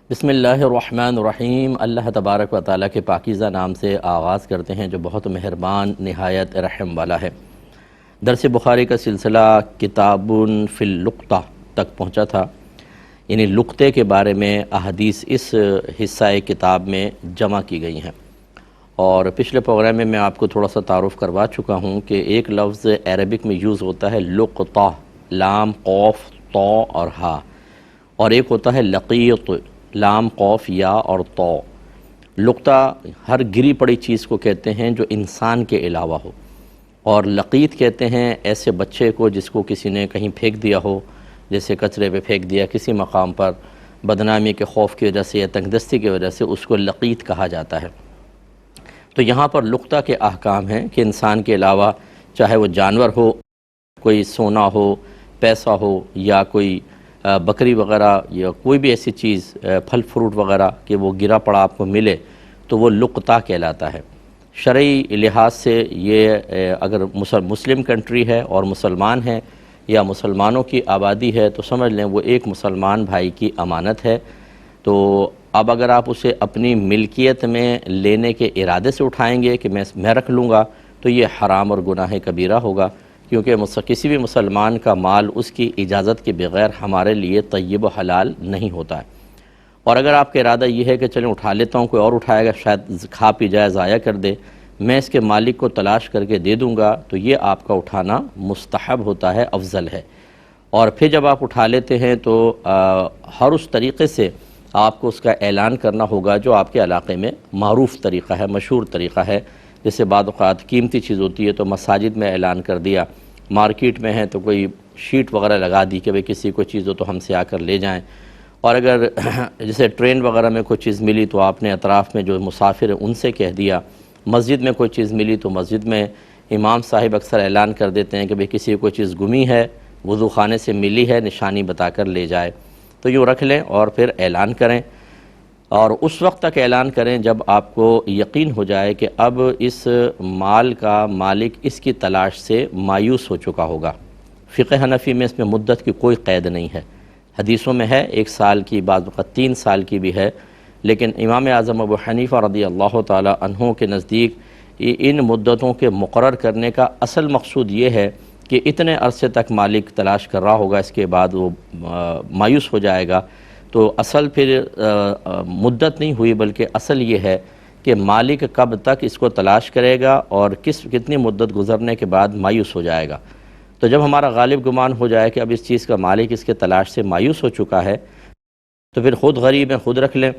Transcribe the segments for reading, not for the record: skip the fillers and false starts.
بسم اللہ الرحمن الرحیم۔ اللہ تبارک و تعالیٰ کے پاکیزہ نام سے آغاز کرتے ہیں جو بہت مہربان نہایت رحم والا ہے۔ درس بخاری کا سلسلہ کتاب فی اللقطہ تک پہنچا تھا، یعنی لقطے کے بارے میں احادیث اس حصہ کتاب میں جمع کی گئی ہیں، اور پچھلے پروگرام میں آپ کو تھوڑا سا تعارف کروا چکا ہوں کہ ایک لفظ عربک میں یوز ہوتا ہے لقطہ، لام قوف طا اور ہا، اور ایک ہوتا ہے لقیط، لام قوف یا اور طا۔ لقطہ ہر گری پڑی چیز کو کہتے ہیں جو انسان کے علاوہ ہو، اور لقیط کہتے ہیں ایسے بچے کو جس کو کسی نے کہیں پھینک دیا ہو، جیسے کچرے پہ پھینک دیا کسی مقام پر، بدنامی کے خوف کی وجہ سے یا تنگ دستی کی وجہ سے، اس کو لقیط کہا جاتا ہے۔ تو یہاں پر لقطہ کے احکام ہیں کہ انسان کے علاوہ چاہے وہ جانور ہو، کوئی سونا ہو، پیسہ ہو، یا کوئی بکری وغیرہ یا کوئی بھی ایسی چیز، پھل فروٹ وغیرہ کہ وہ گرا پڑا آپ کو ملے تو وہ لقطہ کہلاتا ہے۔ شرعی لحاظ سے یہ اگر مسلم کنٹری ہے اور مسلمان ہیں یا مسلمانوں کی آبادی ہے تو سمجھ لیں وہ ایک مسلمان بھائی کی امانت ہے۔ تو اب اگر آپ اسے اپنی ملکیت میں لینے کے ارادے سے اٹھائیں گے کہ میں رکھ لوں گا تو یہ حرام اور گناہ کبیرہ ہوگا، کیونکہ کسی بھی مسلمان کا مال اس کی اجازت کے بغیر ہمارے لیے طیب و حلال نہیں ہوتا ہے۔ اور اگر آپ کا ارادہ یہ ہے کہ چلیں اٹھا لیتا ہوں، کوئی اور اٹھائے گا شاید کھا پی جائے، ضائع کر دے، میں اس کے مالک کو تلاش کر کے دے دوں گا، تو یہ آپ کا اٹھانا مستحب ہوتا ہے، افضل ہے۔ اور پھر جب آپ اٹھا لیتے ہیں تو ہر اس طریقے سے آپ کو اس کا اعلان کرنا ہوگا جو آپ کے علاقے میں معروف طریقہ ہے، مشہور طریقہ ہے۔ جیسے بعض اوقات قیمتی چیز ہوتی ہے تو مساجد میں اعلان کر دیا، مارکیٹ میں ہے تو کوئی شیٹ وغیرہ لگا دی کہ بھئی کسی کو چیز ہو تو ہم سے آ کر لے جائیں، اور اگر جیسے ٹرین وغیرہ میں کوئی چیز ملی تو آپ نے اطراف میں جو مسافر ہیں ان سے کہہ دیا، مسجد میں کوئی چیز ملی تو مسجد میں امام صاحب اکثر اعلان کر دیتے ہیں کہ بھئی کسی کو کوئی چیز گمی ہے، وضو خانے سے ملی ہے، نشانی بتا کر لے جائے، تو یوں رکھ لیں اور پھر اعلان کریں، اور اس وقت تک اعلان کریں جب آپ کو یقین ہو جائے کہ اب اس مال کا مالک اس کی تلاش سے مایوس ہو چکا ہوگا۔ فقہ حنفی میں اس میں مدت کی کوئی قید نہیں ہے، حدیثوں میں ہے 1 سال کی، بعض وقت 3 سال کی بھی ہے، لیکن امام اعظم ابو حنیفہ رضی اللہ تعالی عنہ کے نزدیک ان مدتوں کے مقرر کرنے کا اصل مقصود یہ ہے کہ اتنے عرصے تک مالک تلاش کر رہا ہوگا، اس کے بعد وہ مایوس ہو جائے گا، تو اصل پھر مدت نہیں ہوئی بلکہ اصل یہ ہے کہ مالک کب تک اس کو تلاش کرے گا اور کتنی مدت گزرنے کے بعد مایوس ہو جائے گا۔ تو جب ہمارا غالب گمان ہو جائے کہ اب اس چیز کا مالک اس کے تلاش سے مایوس ہو چکا ہے تو پھر خود غریب ہے خود رکھ لیں،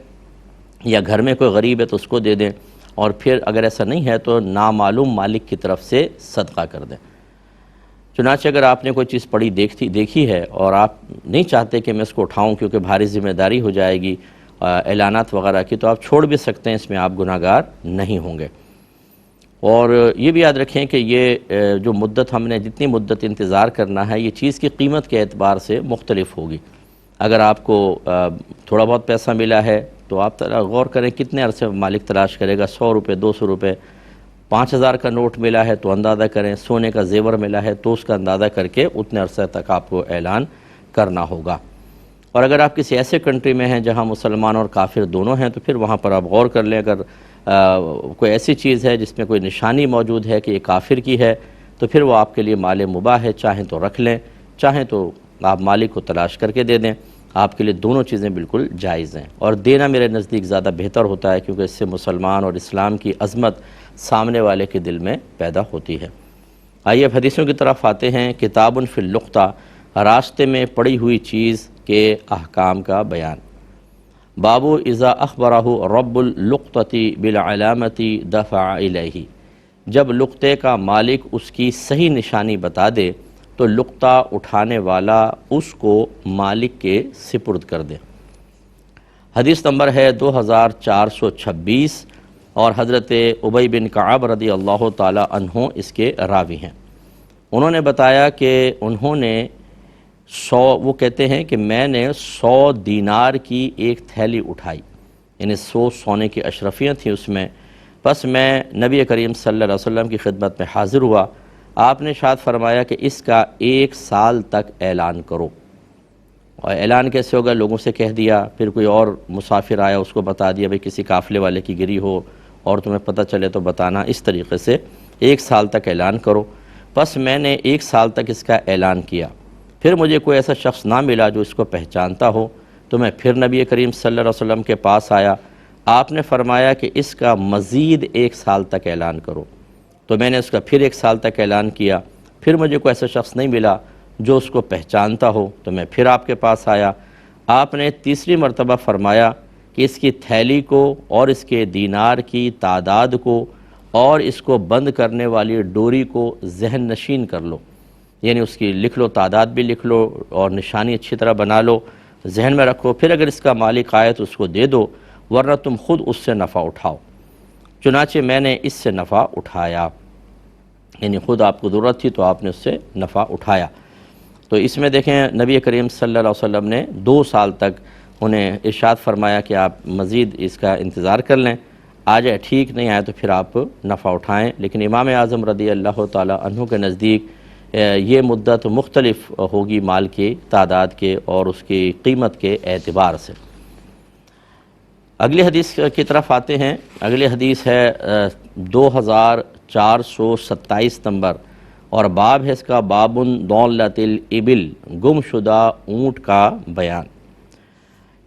یا گھر میں کوئی غریب ہے تو اس کو دے دیں، اور پھر اگر ایسا نہیں ہے تو نامعلوم مالک کی طرف سے صدقہ کر دیں۔ چنانچہ اگر آپ نے کوئی چیز پڑی دیکھی ہے اور آپ نہیں چاہتے کہ میں اس کو اٹھاؤں کیونکہ بھاری ذمہ داری ہو جائے گی اعلانات وغیرہ کی، تو آپ چھوڑ بھی سکتے ہیں، اس میں آپ گناہ گار نہیں ہوں گے۔ اور یہ بھی یاد رکھیں کہ یہ جو مدت ہم نے جتنی مدت انتظار کرنا ہے یہ چیز کی قیمت کے اعتبار سے مختلف ہوگی۔ اگر آپ کو تھوڑا بہت پیسہ ملا ہے تو آپ غور کریں کتنے عرصے مالک تلاش کرے گا، 100 روپے، 200 روپے، 5000 کا نوٹ ملا ہے تو اندازہ کریں، سونے کا زیور ملا ہے تو اس کا اندازہ کر کے اتنے عرصے تک آپ کو اعلان کرنا ہوگا۔ اور اگر آپ کسی ایسے کنٹری میں ہیں جہاں مسلمان اور کافر دونوں ہیں تو پھر وہاں پر آپ غور کر لیں، اگر کوئی ایسی چیز ہے جس میں کوئی نشانی موجود ہے کہ یہ کافر کی ہے تو پھر وہ آپ کے لیے مال مباح ہے، چاہیں تو رکھ لیں، چاہیں تو آپ مالک کو تلاش کر کے دے دیں، آپ کے لیے دونوں چیزیں بالکل جائز ہیں، اور دینا میرے نزدیک زیادہ بہتر ہوتا ہے کیونکہ اس سے مسلمان اور اسلام کی عظمت سامنے والے کے دل میں پیدا ہوتی ہے۔ آئیے اب حدیثوں کی طرف آتے ہیں۔ کتاب فی اللقطہ، راستے میں پڑی ہوئی چیز کے احکام کا بیان۔ باب اذا اخبرہ رب اللقطۃ بالعلامۃ دفع الیہ، جب لقطے کا مالک اس کی صحیح نشانی بتا دے تو لقطہ اٹھانے والا اس کو مالک کے سپرد کر دے۔ حدیث نمبر ہے 2426، اور حضرت ابی بن کعب رضی اللہ تعالی عنہ اس کے راوی ہیں۔ انہوں نے بتایا کہ انہوں نے وہ کہتے ہیں کہ میں نے 100 دینار کی ایک تھیلی اٹھائی، یعنی 100 سونے کی اشرفیاں تھیں اس میں، بس میں نبی کریم صلی اللہ علیہ وسلم کی خدمت میں حاضر ہوا، آپ نے ارشاد فرمایا کہ اس کا 1 سال تک اعلان کرو، اور اعلان کیسے ہوگا؟ لوگوں سے کہہ دیا، پھر کوئی اور مسافر آیا اس کو بتا دیا بھئی کسی قافلے والے کی گری ہو اور تمہیں پتہ چلے تو بتانا، اس طریقے سے 1 سال تک اعلان کرو۔ پس میں نے 1 سال تک اس کا اعلان کیا، پھر مجھے کوئی ایسا شخص نہ ملا جو اس کو پہچانتا ہو، تو میں پھر نبی کریم صلی اللہ علیہ وسلم کے پاس آیا۔ آپ نے فرمایا کہ اس کا مزید 1 سال تک اعلان کرو، تو میں نے اس کا پھر 1 سال تک اعلان کیا، پھر مجھے کوئی ایسا شخص نہیں ملا جو اس کو پہچانتا ہو، تو میں پھر آپ کے پاس آیا۔ آپ نے تیسری مرتبہ فرمایا کہ اس کی تھیلی کو اور اس کے دینار کی تعداد کو اور اس کو بند کرنے والی ڈوری کو ذہن نشین کر لو، یعنی اس کی لکھ لو، تعداد بھی لکھ لو اور نشانی اچھی طرح بنا لو، ذہن میں رکھو، پھر اگر اس کا مالک آئے تو اس کو دے دو، ورنہ تم خود اس سے نفع اٹھاؤ۔ چنانچہ میں نے اس سے نفع اٹھایا، یعنی خود آپ کو ضرورت تھی تو آپ نے اس سے نفع اٹھایا۔ تو اس میں دیکھیں نبی کریم صلی اللہ علیہ وسلم نے 2 سال تک انہیں ارشاد فرمایا کہ آپ مزید اس کا انتظار کر لیں، آ جائے ٹھیک، نہیں آئے تو پھر آپ نفع اٹھائیں۔ لیکن امام اعظم رضی اللہ تعالی عنہ کے نزدیک یہ مدت مختلف ہوگی مال کی تعداد کے اور اس کی قیمت کے اعتبار سے۔ اگلی حدیث کی طرف آتے ہیں۔ اگلی حدیث ہے 2427 نمبر، اور باب ہے اس کا باب ضالۃ الابل، گم شدہ اونٹ کا بیان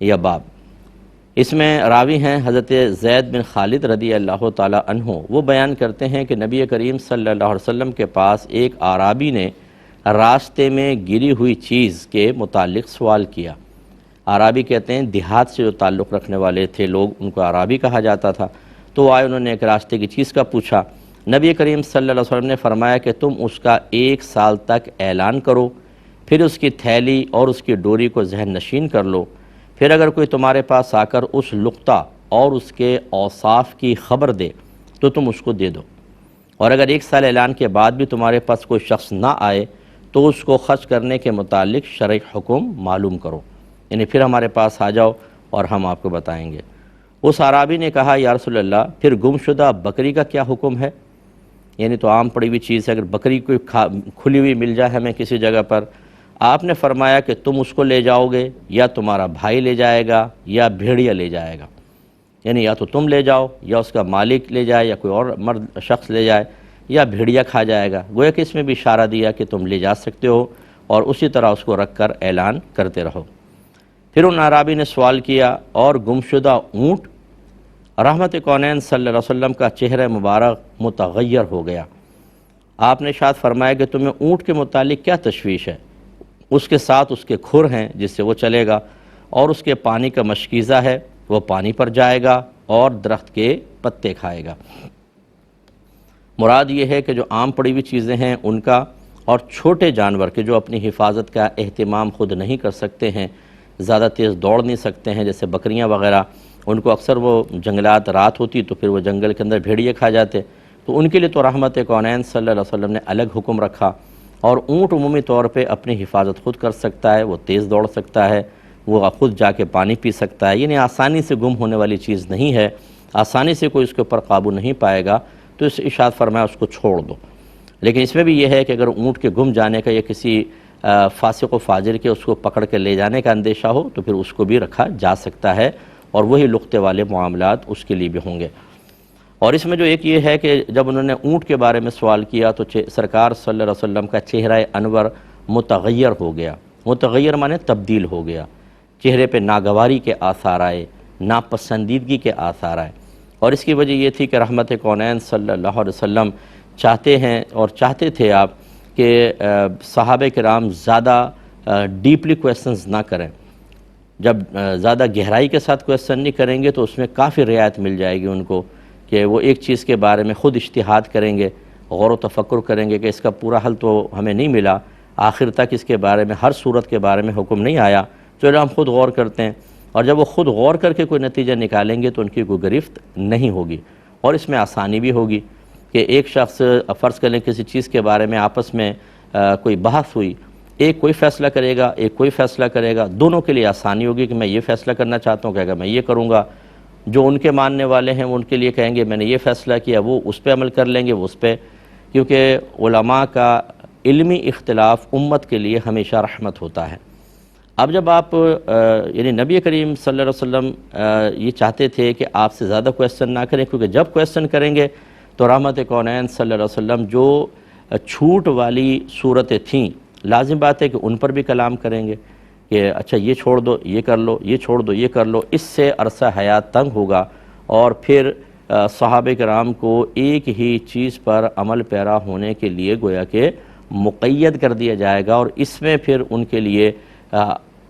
یا باب۔ اس میں راوی ہیں حضرت زید بن خالد رضی اللہ تعالی عنہ، وہ بیان کرتے ہیں کہ نبی کریم صلی اللہ علیہ وسلم کے پاس ایک اعرابی نے راستے میں گری ہوئی چیز کے متعلق سوال کیا۔ اعرابی کہتے ہیں دیہات سے جو تعلق رکھنے والے تھے لوگ، ان کو اعرابی کہا جاتا تھا۔ تو آئے، انہوں نے ایک راستے کی چیز کا پوچھا۔ نبی کریم صلی اللہ علیہ وسلم نے فرمایا کہ تم اس کا 1 سال تک اعلان کرو، پھر اس کی تھیلی اور اس کی ڈوری کو ذہن نشین کر لو، پھر اگر کوئی تمہارے پاس آ کر اس لقطہ اور اس کے اوصاف کی خبر دے تو تم اس کو دے دو، اور اگر 1 سال اعلان کے بعد بھی تمہارے پاس کوئی شخص نہ آئے تو اس کو خرچ کرنے کے متعلق شرعی حکم معلوم کرو، یعنی پھر ہمارے پاس آ جاؤ اور ہم آپ کو بتائیں گے۔ اس اعرابی نے کہا یا رسول اللہ، پھر گم شدہ بکری کا کیا حکم ہے؟ یعنی تو عام پڑی ہوئی چیز ہے، اگر بکری کوئی کھلی ہوئی مل جائے ہمیں کسی جگہ پر۔ آپ نے فرمایا کہ تم اس کو لے جاؤ گے یا تمہارا بھائی لے جائے گا یا بھیڑیا لے جائے گا، یعنی یا تو تم لے جاؤ یا اس کا مالک لے جائے یا کوئی اور مرد شخص لے جائے یا بھیڑیا کھا جائے گا۔ گویا کہ اس میں بھی اشارہ دیا کہ تم لے جا سکتے ہو اور اسی طرح اس کو رکھ کر اعلان کرتے رہو۔ پھر ان اعرابی نے سوال کیا اور گمشدہ اونٹ؟ رحمت کونین صلی اللہ علیہ وسلم کا چہرہ مبارک متغیر ہو گیا۔ آپ نے ارشاد فرمایا کہ تمہیں اونٹ کے متعلق کیا تشویش ہے؟ اس کے ساتھ اس کے کھر ہیں جس سے وہ چلے گا، اور اس کے پانی کا مشکیزہ ہے، وہ پانی پر جائے گا اور درخت کے پتے کھائے گا۔ مراد یہ ہے کہ جو عام پڑی ہوئی چیزیں ہیں ان کا، اور چھوٹے جانور کے جو اپنی حفاظت کا اہتمام خود نہیں کر سکتے ہیں، زیادہ تیز دوڑ نہیں سکتے ہیں، جیسے بکریاں وغیرہ، ان کو اکثر وہ جنگلات رات ہوتی تو پھر وہ جنگل کے اندر بھیڑیے کھا جاتے، تو ان کے لیے تو رحمت کونین صلی اللہ علیہ وسلم نے الگ حکم رکھا۔ اور اونٹ عمومی طور پہ اپنی حفاظت خود کر سکتا ہے، وہ تیز دوڑ سکتا ہے، وہ خود جا کے پانی پی سکتا ہے، یعنی آسانی سے گم ہونے والی چیز نہیں ہے، آسانی سے کوئی اس کے اوپر قابو نہیں پائے گا، تو اس ارشاد فرمایا اس کو چھوڑ دو۔ لیکن اس میں بھی یہ ہے کہ اگر اونٹ کے گم جانے کا یا کسی فاسق و فاجر کے اس کو پکڑ کے لے جانے کا اندیشہ ہو تو پھر اس کو بھی رکھا جا سکتا ہے، اور وہی لقطے والے معاملات اس کے لیے بھی ہوں گے۔ اور اس میں جو ایک یہ ہے کہ جب انہوں نے اونٹ کے بارے میں سوال کیا تو سرکار صلی اللہ علیہ وسلم کا چہرہ انور متغیر ہو گیا۔ متغیر معنی تبدیل ہو گیا، چہرے پہ ناگواری کے آثار آئے، ناپسندیدگی کے آثار آئے، اور اس کی وجہ یہ تھی کہ رحمت کونین صلی اللہ علیہ وسلم چاہتے ہیں اور چاہتے تھے آپ کہ صحابہ کرام زیادہ ڈیپلی کویسچنز نہ کریں۔ جب زیادہ گہرائی کے ساتھ کویسچن نہیں کریں گے تو اس میں کافی رعایت مل جائے گی ان کو، کہ وہ ایک چیز کے بارے میں خود اجتہاد کریں گے، غور و تفکر کریں گے کہ اس کا پورا حل تو ہمیں نہیں ملا، آخر تک اس کے بارے میں ہر صورت کے بارے میں حکم نہیں آیا، چلو ہم خود غور کرتے ہیں، اور جب وہ خود غور کر کے کوئی نتیجہ نکالیں گے تو ان کی کوئی گرفت نہیں ہوگی، اور اس میں آسانی بھی ہوگی کہ ایک شخص فرض کر لیں کسی چیز کے بارے میں آپس میں کوئی بحث ہوئی، ایک کوئی فیصلہ کرے گا، ایک کوئی فیصلہ کرے گا، دونوں کے لیے آسانی ہوگی کہ میں یہ فیصلہ کرنا چاہتا ہوں، کہے گا میں یہ کروں گا، جو ان کے ماننے والے ہیں وہ ان کے لیے کہیں گے میں نے یہ فیصلہ کیا، وہ اس پہ عمل کر لیں گے، وہ اس پہ، کیونکہ علماء کا علمی اختلاف امت کے لیے ہمیشہ رحمت ہوتا ہے۔ اب جب آپ یعنی نبی کریم صلی اللہ علیہ وسلم یہ چاہتے تھے کہ آپ سے زیادہ کویسچن نہ کریں، کیونکہ جب کویسچن کریں گے تو رحمت کونین صلی اللہ علیہ وسلم جو چھوٹ والی صورتیں تھیں، لازم بات ہے کہ ان پر بھی کلام کریں گے کہ اچھا یہ چھوڑ دو، یہ کر لو، یہ چھوڑ دو، یہ کر لو. اس سے عرصہ حیات تنگ ہوگا اور پھر صحابہ کرام کو ایک ہی چیز پر عمل پیرا ہونے کے لیے گویا کہ مقید کر دیا جائے گا، اور اس میں پھر ان کے لیے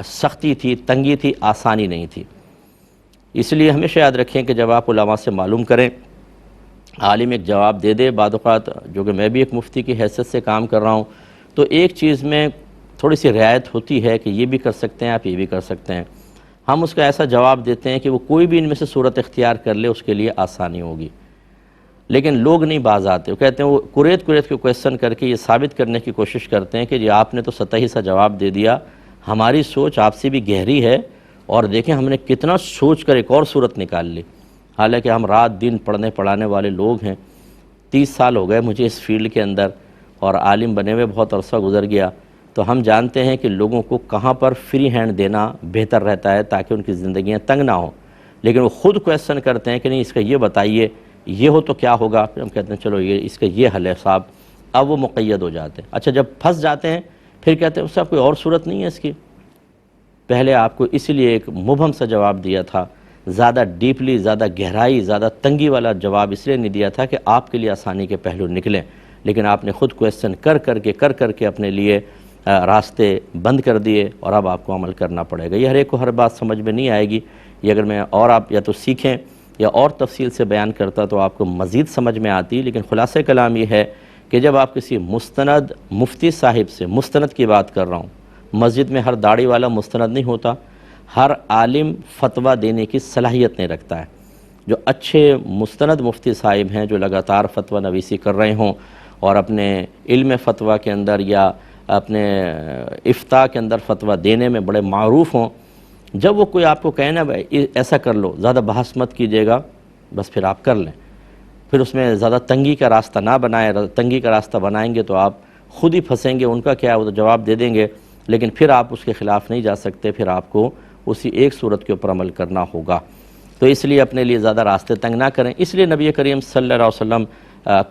سختی تھی، تنگی تھی، آسانی نہیں تھی. اس لیے ہمیشہ یاد رکھیں کہ جب آپ علماء سے معلوم کریں، عالم ایک جواب دے دے، بعض اوقات جو کہ میں بھی ایک مفتی کی حیثیت سے کام کر رہا ہوں، تو ایک چیز میں تھوڑی سی رعایت ہوتی ہے کہ یہ بھی کر سکتے ہیں آپ، یہ بھی کر سکتے ہیں. ہم اس کا ایسا جواب دیتے ہیں کہ وہ کوئی بھی ان میں سے صورت اختیار کر لے اس کے لیے آسانی ہوگی. لیکن لوگ نہیں باز آتے، وہ کہتے ہیں، وہ کوریت کے کویسچن کر کے یہ ثابت کرنے کی کوشش کرتے ہیں کہ جی آپ نے تو سطحی سا جواب دے دیا، ہماری سوچ آپ سے بھی گہری ہے، اور دیکھیں ہم نے کتنا سوچ کر ایک اور صورت نکال لی. حالانکہ ہم رات دن پڑھنے پڑھانے والے لوگ ہیں. 30 سال ہو گئے مجھے اس فیلڈ کے اندر، اور عالم بنے ہوئے بہت عرصہ گزر گیا. تو ہم جانتے ہیں کہ لوگوں کو کہاں پر فری ہینڈ دینا بہتر رہتا ہے تاکہ ان کی زندگیاں تنگ نہ ہوں. لیکن وہ خود کویسچن کرتے ہیں کہ نہیں اس کا یہ بتائیے، یہ ہو تو کیا ہوگا. پھر ہم کہتے ہیں چلو یہ اس کا یہ حل ہے صاحب. اب وہ مقید ہو جاتے ہیں. اچھا جب پھنس جاتے ہیں پھر کہتے ہیں اس کا کوئی اور صورت نہیں ہے اس کی. پہلے آپ کو اس لیے ایک مبہم سا جواب دیا تھا، زیادہ ڈیپلی، زیادہ گہرائی، زیادہ تنگی والا جواب اس لیے نہیں دیا تھا کہ آپ کے لیے آسانی کے پہلو نکلیں. لیکن آپ نے خود کویسچن کر کر کے اپنے لیے راستے بند کر دیے، اور اب آپ کو عمل کرنا پڑے گا. یہ ہر ایک کو ہر بات سمجھ میں نہیں آئے گی. یہ اگر میں اور آپ یا تو سیکھیں یا اور تفصیل سے بیان کرتا تو آپ کو مزید سمجھ میں آتی. لیکن خلاصہ کلام یہ ہے کہ جب آپ کسی مستند مفتی صاحب سے، مستند کی بات کر رہا ہوں، مسجد میں ہر داڑھی والا مستند نہیں ہوتا، ہر عالم فتویٰ دینے کی صلاحیت نہیں رکھتا ہے. جو اچھے مستند مفتی صاحب ہیں جو لگاتار فتویٰ نویسی کر رہے ہوں اور اپنے علم فتویٰ کے اندر یا اپنے افتاء کے اندر فتویٰ دینے میں بڑے معروف ہوں، جب وہ کوئی آپ کو کہے نا بھائی ایسا کر لو، زیادہ بحث مت کیجیے گا، بس پھر آپ کر لیں. پھر اس میں زیادہ تنگی کا راستہ نہ بنائیں. تنگی کا راستہ بنائیں گے تو آپ خود ہی پھنسیں گے. ان کا کیا ہے، وہ تو جواب دے دیں گے، لیکن پھر آپ اس کے خلاف نہیں جا سکتے. پھر آپ کو اسی ایک صورت کے اوپر عمل کرنا ہوگا. تو اس لیے اپنے لیے زیادہ راستے تنگ نہ کریں. اس لیے نبی کریم صلی اللہ علیہ وسلم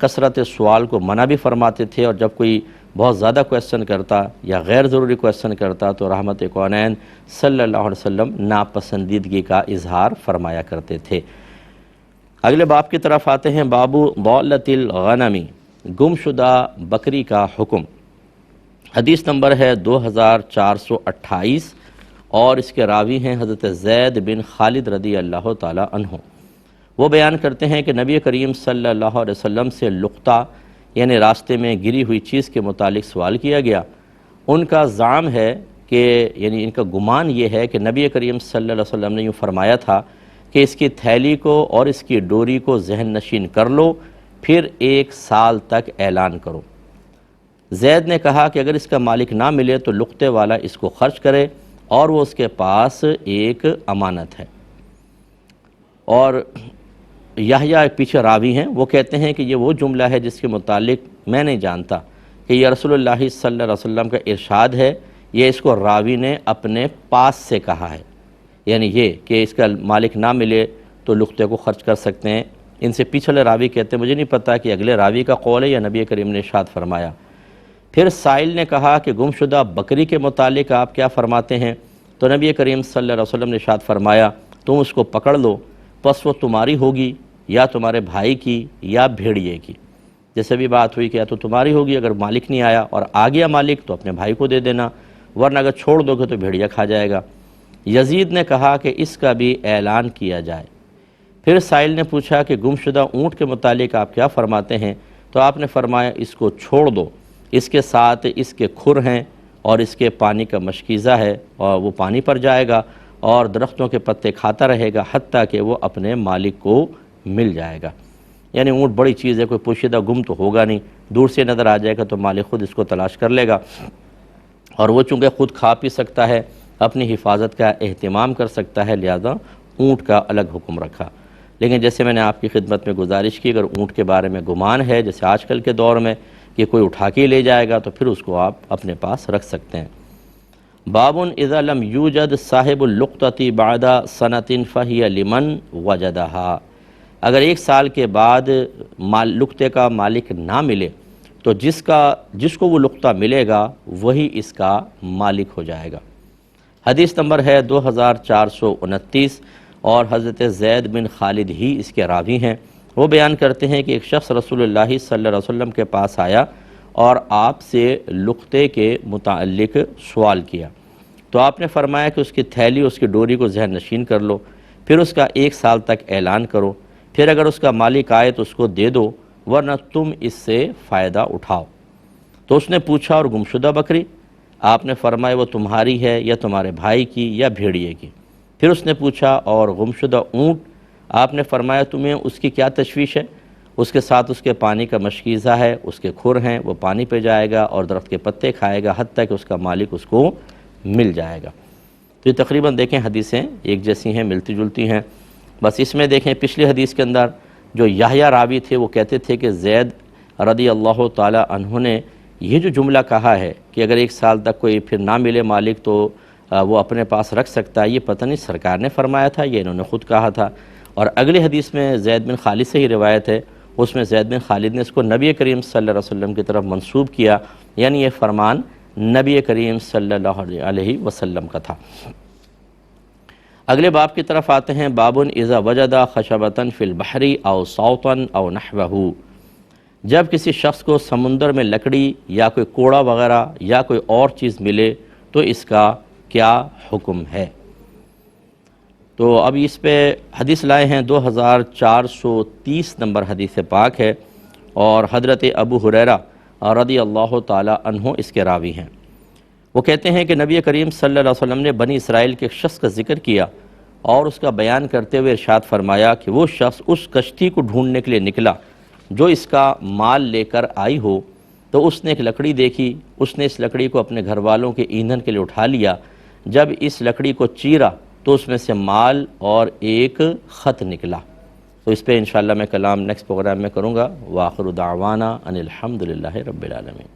کثرت سوال کو منع بھی فرماتے تھے، اور جب کوئی بہت زیادہ کویسچن کرتا یا غیر ضروری کویسچن کرتا تو رحمت کونین صلی اللہ علیہ وسلم ناپسندیدگی کا اظہار فرمایا کرتے تھے. اگلے باب کی طرف آتے ہیں. باب ضالۃ الغنم، گم شدہ بکری کا حکم. حدیث نمبر ہے 2428، اور اس کے راوی ہیں حضرت زید بن خالد رضی اللہ تعالی عنہ. وہ بیان کرتے ہیں کہ نبی کریم صلی اللہ علیہ وسلم سے لقطہ یعنی راستے میں گری ہوئی چیز کے متعلق سوال کیا گیا. ان کا زعم ہے کہ یعنی ان کا گمان یہ ہے کہ نبی کریم صلی اللہ علیہ وسلم نے یوں فرمایا تھا کہ اس کی تھیلی کو اور اس کی ڈوری کو ذہن نشین کر لو، پھر 1 سال تک اعلان کرو. زید نے کہا کہ اگر اس کا مالک نہ ملے تو لقطے والا اس کو خرچ کرے، اور وہ اس کے پاس ایک امانت ہے. اور یحییٰ ایک پیچھے راوی ہیں، وہ کہتے ہیں کہ یہ وہ جملہ ہے جس کے متعلق میں نہیں جانتا کہ یہ رسول اللہ صلی اللہ علیہ وسلم کا ارشاد ہے، یہ اس کو راوی نے اپنے پاس سے کہا ہے. یعنی یہ کہ اس کا مالک نہ ملے تو لقطے کو خرچ کر سکتے ہیں. ان سے پچھلے راوی کہتے ہیں مجھے نہیں پتہ کہ اگلے راوی کا قول ہے یا نبی کریم نے ارشاد فرمایا. پھر سائل نے کہا کہ گم شدہ بکری کے متعلق آپ کیا فرماتے ہیں؟ تو نبی کریم صلی اللہ علیہ وسلم نے ارشاد فرمایا تم اس کو پکڑ لو، پس وہ تمہاری ہوگی یا تمہارے بھائی کی یا بھیڑیے کی. جیسے بھی بات ہوئی کہ یا تو تمہاری ہوگی اگر مالک نہیں آیا، اور آ گیا مالک تو اپنے بھائی کو دے دینا، ورنہ اگر چھوڑ دو گے تو بھیڑیا کھا جائے گا. یزید نے کہا کہ اس کا بھی اعلان کیا جائے. پھر سائل نے پوچھا کہ گم شدہ اونٹ کے متعلق آپ کیا فرماتے ہیں؟ تو آپ نے فرمایا اس کو چھوڑ دو، اس کے ساتھ اس کے کھر ہیں اور اس کے پانی کا مشکیزہ ہے، اور وہ پانی پر جائے گا اور درختوں کے پتے کھاتا رہے گا حتیٰ کہ وہ اپنے مالک کو مل جائے گا. یعنی اونٹ بڑی چیز ہے، کوئی پوشیدہ گم تو ہوگا نہیں، دور سے نظر آ جائے گا تو مالک خود اس کو تلاش کر لے گا. اور وہ چونکہ خود کھا پی سکتا ہے، اپنی حفاظت کا اہتمام کر سکتا ہے، لہذا اونٹ کا الگ حکم رکھا. لیکن جیسے میں نے آپ کی خدمت میں گزارش کی، اگر اونٹ کے بارے میں گمان ہے جیسے آج کل کے دور میں کہ کوئی اٹھا کے لے جائے گا تو پھر اس کو آپ اپنے پاس رکھ سکتے ہیں. بابن اذا لم یوجد صاحب اللقطۃ بعد سنۃ فہی لمن وجدہا، اگر ایک سال کے بعد لقطے کا مالک نہ ملے تو جس کو وہ لقطہ ملے گا وہی اس کا مالک ہو جائے گا۔ حدیث نمبر ہے 2429، اور حضرت زید بن خالد ہی اس کے راوی ہیں۔ وہ بیان کرتے ہیں کہ ایک شخص رسول اللہ صلی اللہ علیہ وسلم کے پاس آیا اور آپ سے لقطے کے متعلق سوال کیا، تو آپ نے فرمایا کہ اس کی تھیلی، اس کی ڈوری کو ذہن نشین کر لو، پھر اس کا 1 سال تک اعلان کرو، پھر اگر اس کا مالک آئے تو اس کو دے دو، ورنہ تم اس سے فائدہ اٹھاؤ۔ تو اس نے پوچھا اور گمشدہ بکری؟ آپ نے فرمایا وہ تمہاری ہے یا تمہارے بھائی کی یا بھیڑیے کی؟ پھر اس نے پوچھا اور گمشدہ اونٹ؟ آپ نے فرمایا تمہیں اس کی کیا تشویش ہے؟ اس کے ساتھ اس کے پانی کا مشکیزہ ہے، اس کے کھر ہیں، وہ پانی پہ جائے گا اور درخت کے پتے کھائے گا حتیٰ کہ اس کا مالک اس کو مل جائے گا۔ تو یہ تقریباً دیکھیں حدیثیں ایک جیسی ہیں، ملتی جلتی ہیں۔ بس اس میں دیکھیں پچھلی حدیث کے اندر جو یحییٰ راوی تھے وہ کہتے تھے کہ زید رضی اللہ تعالی عنہ نے یہ جو جملہ کہا ہے کہ اگر 1 سال تک کوئی پھر نہ ملے مالک تو وہ اپنے پاس رکھ سکتا ہے، یہ پتہ نہیں سرکار نے فرمایا تھا یہ انہوں نے خود کہا تھا۔ اور اگلی حدیث میں زید بن خالد سے ہی روایت ہے، اس میں زید بن خالد نے اس کو نبی کریم صلی اللہ علیہ وسلم کی طرف منسوب کیا، یعنی یہ فرمان نبی کریم صلی اللہ علیہ وسلم کا تھا۔ اگلے باب کی طرف آتے ہیں، بابن اذا وجد خشبۃ فی البحر او صوتا او نحوہ، جب کسی شخص کو سمندر میں لکڑی یا کوئی کوڑا وغیرہ یا کوئی اور چیز ملے تو اس کا کیا حکم ہے۔ تو اب اس پہ حدیث لائے ہیں 2430 نمبر حدیث پاک ہے، اور حضرت ابو ہریرہ رضی اللہ تعالی عنہ اس کے راوی ہیں۔ وہ کہتے ہیں کہ نبی کریم صلی اللہ علیہ وسلم نے بنی اسرائیل کے ایک شخص کا ذکر کیا اور اس کا بیان کرتے ہوئے ارشاد فرمایا کہ وہ شخص اس کشتی کو ڈھونڈنے کے لیے نکلا جو اس کا مال لے کر آئی ہو، تو اس نے ایک لکڑی دیکھی، اس نے اس لکڑی کو اپنے گھر والوں کے ایندھن کے لیے اٹھا لیا، جب اس لکڑی کو چیرا تو اس میں سے مال اور ایک خط نکلا۔ تو اس پہ انشاءاللہ میں کلام نیکسٹ پروگرام میں کروں گا۔ وآخر دعوانا ان الحمدللہ رب العالمین۔